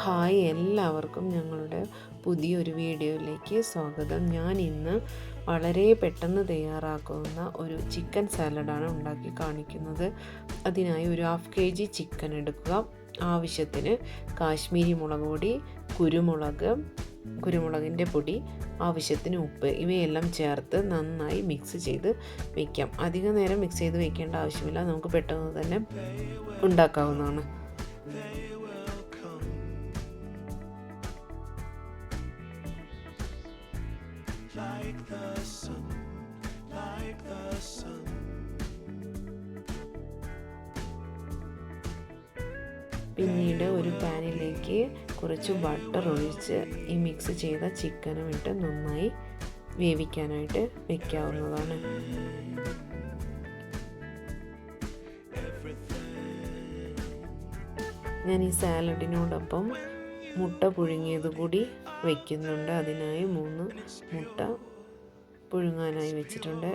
Hi, എല്ലാവർക്കും ഞങ്ങളുടെ പുതിയൊരു വീഡിയോയിലേക്ക് സ്വാഗതം. ഞാൻ ഇന്ന് വളരെ പെട്ടെന്ന് തയ്യാറാക്കുന്ന ഒരു ചിക്കൻ സാലഡാണ് ഉണ്ടാക്കി കാണിക്കുന്നത്. അതിനായി ഒരു 1/2 kg ചിക്കൻ എടുക്കുക. ആവശ്യത്തിന് കാശ്മീരി മുളക് പൊടി, കുരുമുളകിൻ്റെ പൊടി, ആവശ്യത്തിന് ഉപ്പ്, ഇവയെല്ലാം ചേർത്ത് നന്നായി മിക്സ് ചെയ്ത് വയ്ക്കാം. അധിക നേരം മിക്സ് ചെയ്ത് വയ്ക്കേണ്ട ആവശ്യമില്ല, നമുക്ക് പെട്ടെന്ന് തന്നെ ഉണ്ടാക്കാവുന്നതാണ്. പിന്നീട് ഒരു പാനിലേക്ക് കുറച്ച് ബട്ടർ ഒഴിച്ച് ഈ മിക്സ് ചെയ്ത ചിക്കനും ഇട്ട് നന്നായി വേവിക്കാനായിട്ട് വെക്കാവുന്നതാണ്. ഞാൻ ഈ സാലഡിനോടൊപ്പം മുട്ട പുഴുങ്ങിയത് കൂടി വയ്ക്കുന്നുണ്ട്. അതിനായി 3 മുട്ട പുഴുങ്ങാനായി വെച്ചിട്ടുണ്ട്.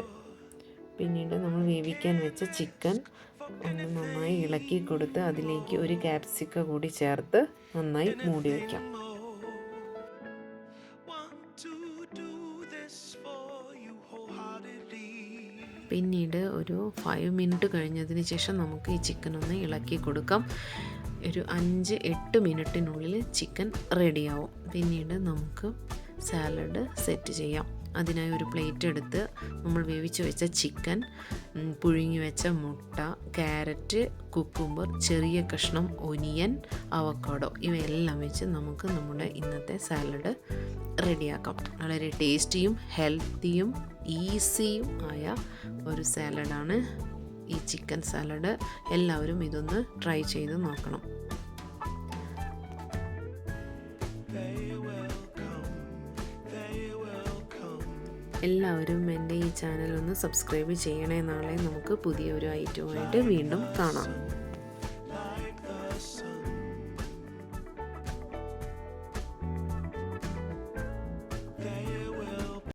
പിന്നീട് നമ്മൾ വേവിക്കാൻ വെച്ച ചിക്കൻ ഒന്ന് നന്നായി ഇളക്കി കൊടുത്ത് അതിലേക്ക് ഒരു ക്യാപ്സിക്കം കൂടി ചേർത്ത് നന്നായി മൂടി വയ്ക്കാം. പിന്നീട് ഒരു 5 മിനിറ്റ് കഴിഞ്ഞതിന് ശേഷം നമുക്ക് ഈ ചിക്കൻ ഒന്ന് ഇളക്കി കൊടുക്കാം. ഒരു 5-8 മിനിറ്റിനുള്ളിൽ ചിക്കൻ റെഡിയാവും. പിന്നീട് നമുക്ക് സാലഡ് സെറ്റ് ചെയ്യാം. അതിനായി ഒരു പ്ലേറ്റ് എടുത്ത് നമ്മൾ വേവിച്ച് വെച്ച ചിക്കൻ, പുഴുങ്ങി വെച്ച മുട്ട, ക്യാരറ്റ്, കുക്കുംബർ, ചെറിയ കഷ്ണം ഒനിയൻ, അവക്കാഡോ ഇവയെല്ലാം വെച്ച് നമുക്ക് നമ്മുടെ ഇന്നത്തെ സാലഡ് റെഡിയാക്കാം. വളരെ ടേസ്റ്റിയും ഹെൽത്തിയും ഈസിയും ആയ ഒരു സാലഡാണ് ഈ ചിക്കൻ സാലഡ്. എല്ലാവരും ഇതൊന്ന് ട്രൈ ചെയ്ത് നോക്കണം. എല്ലാവരും എൻ്റെ ഈ ചാനൽ ഒന്ന് സബ്സ്ക്രൈബ് ചെയ്യണേ. നാളെ നമുക്ക് പുതിയൊരു ഐറ്റവുമായിട്ട് വീണ്ടും കാണാം.